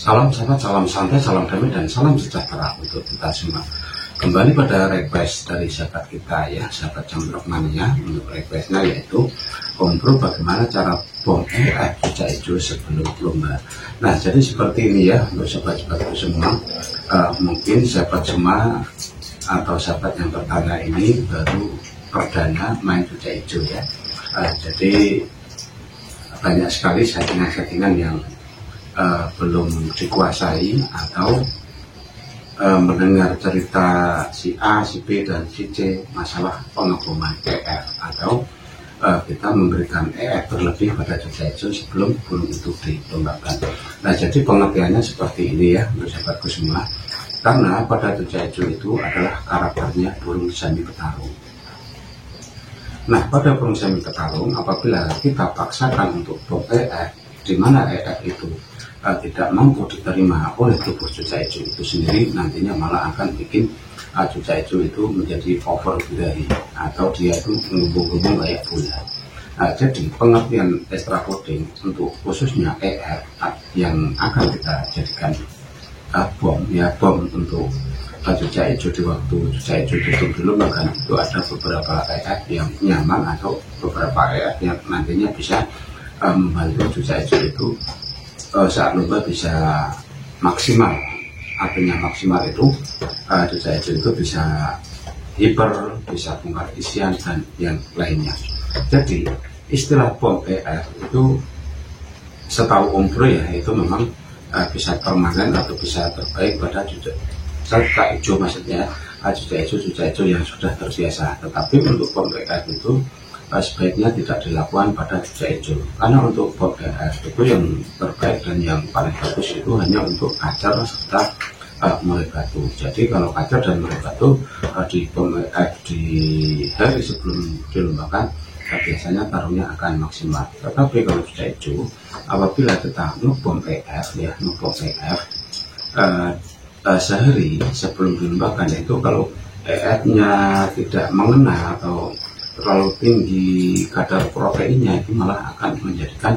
Salam sahabat, salam santai, salam damai, dan salam sejahtera untuk kita semua. Kembali pada request dari sahabat kita ya, sahabat Jamrok Mania. Untuk requestnya yaitu Om Bro, bagaimana cara bom cucak hijau sebelum lomba. Nah, jadi seperti ini ya untuk sahabat-sahabatku semua. Mungkin sahabat semua atau sahabat yang bertanya ini baru perdana main cucak hijau ya. Jadi banyak sekali settingan-settingan yang belum dikuasai atau mendengar cerita si A, si B, dan si C masalah pengeboman EF, atau kita memberikan EF berlebih pada cucak hijau sebelum burung itu dilombakan. Nah, jadi pengertiannya seperti ini ya untuk sahabatku semua, karena pada cucak hijau itu adalah karakternya burung semi petarung. Nah, pada burung semi petarung apabila kita paksakan untuk bom EF, di mana EF itu tidak mampu diterima oleh tubuh cucak hijau itu sendiri, nantinya malah akan bikin cucak hijau itu menjadi over birahi atau dia itu mengumpul-ngumpul kayak bola. Jadi pengertian extra coding untuk khususnya EF yang akan kita jadikan bom ya, bom untuk cucak hijau di waktu cucak hijau itu dulu, bahkan itu ada beberapa EF yang nyaman atau beberapa EF yang nantinya bisa membantu cucak hijau itu saat lomba bisa maksimal. Artinya maksimal itu cucak hijau itu bisa hiper, bisa bongkar isian, dan yang lainnya. Jadi istilah bom EF itu setahu Om Bro ya, itu memang bisa permanen atau bisa terbaik pada cucak hijau, maksudnya cucak hijau yang sudah terbiasa. Tetapi untuk bom EF itu sebaiknya tidak dilakukan pada cucak hijau, karena untuk bom EF itu yang terbaik dan yang paling bagus itu hanya untuk kacar serta murai batu. Jadi kalau kacar dan murai batu di bom EF di hari sebelum dilombakan biasanya tarungnya akan maksimal. Tetapi kalau cucak hijau apabila kita ngebom EF ya, ngebom EF sehari sebelum dilombakan, itu kalau EF-nya tidak mengena atau terlalu tinggi kadar proteinnya, itu malah akan menjadikan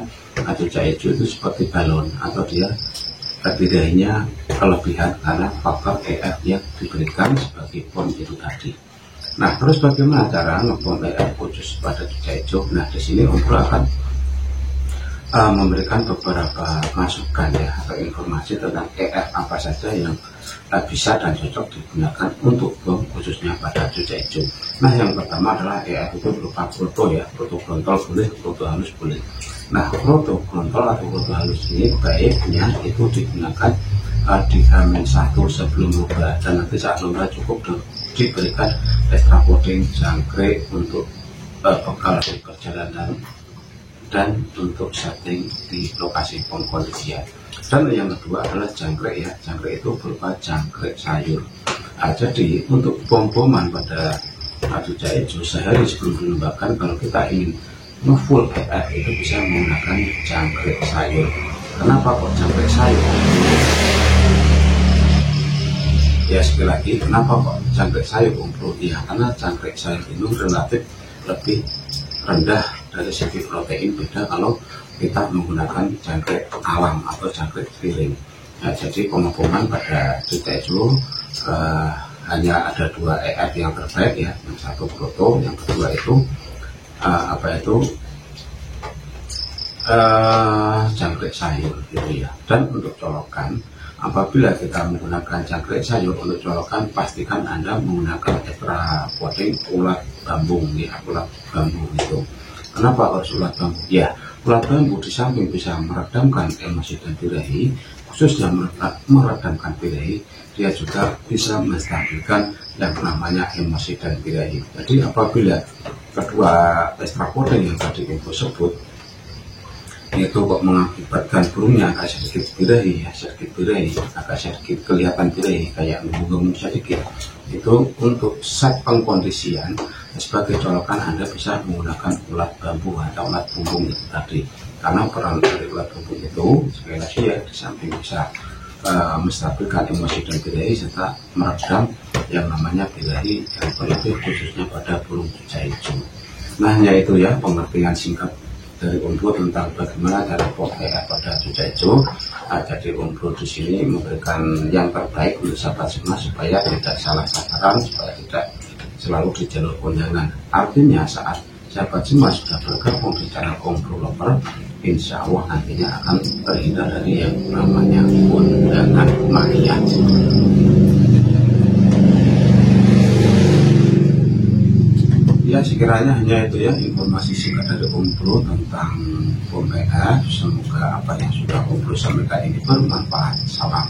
cucak hijau itu seperti balon, atau dia birahinya kelebihan karena faktor EF yang diberikan sebagai bom itu tadi. Nah, terus bagaimana cara ngebom EF khusus pada cucak hijau? Nah, di sini Om Bro akan memberikan beberapa masukan ya, atau informasi tentang EF apa saja yang bisa dan cocok digunakan untuk bom khususnya pada cucak hijau. Nah, yang pertama adalah EF itu berupa proto ya, proto grontol boleh, proto halus boleh. Nah, proto grontol atau proto halus ini baiknya itu digunakan di H-1 sebelum lomba, dan nanti saat lomba cukup diberikan extra coding jangkrik untuk bekal di perjalanan dan untuk setting di lokasi pengkondisian. Dan yang kedua adalah jangkrik ya, jangkrik itu berupa jangkrik sayur. Jadi untuk bom-boman pada cucak hijau sehari sebelum dilombakan, kalau kita ingin ngefull EF itu bisa menggunakan jangkrik sayur. Kenapa kok jangkrik sayur? Ya, sekali lagi, kenapa kok jangkrik sayur Om Bro? Ya, karena jangkrik sayur itu relatif lebih rendah dari segi protein, beda kalau kita menggunakan jangkrik alam atau jangkrik kering. Nah, jadi pengeboman pada cucak hijau hanya ada dua EF yang terbaik ya, yang satu proto, yang kedua itu jangkrik sayur gitu ya. Dan untuk colokan, apabila kita menggunakan jangkrik sayur untuk colokan, pastikan Anda menggunakan extra coding ulat bambu ya, ulat bambu itu. Kenapa harus ulat bambu? Ya, ulat bambu di samping bisa meredamkan emosi dan birahi, khususnya meredamkan birahi, dia juga bisa menstabilkan yang namanya emosi dan birahi. Jadi apabila kedua extra coding yang tadi info sebut itu kok mengakibatkan burungnya agak sedikit birahi ya, agak sedikit kelihatan birahi kayak ngebung sedikit, itu untuk set pengkondisian sebagai colokan Anda bisa menggunakan ulat bambu atau ulat bumbung itu tadi. Karena peran dari ulat bumbung itu sekali lagi ya, di samping bisa menstabilkan emosi dan birahi serta meredam yang namanya birahi yang berlebih khususnya pada burung cucak hijau. Nah, yaitu ya pengertian singkat dari Om Bro tentang bagaimana cara bom EF pada cucak hijau. Jadi Om Bro di sini memberikan yang terbaik untuk sahabat semua supaya tidak salah sasaran, supaya tidak selalu di jalur kondangan. Artinya saat sahabat semua sudah bergabung di channel Om Bro Lover, insya Allah nantinya akan terhindar dari yang namanya kondangan mania. Ya, sekiranya hanya itu ya informasi singkat dari Om Bro tentang POM PH. Semoga apa yang sudah Om Bro sampaikan ini bermanfaat. Salam.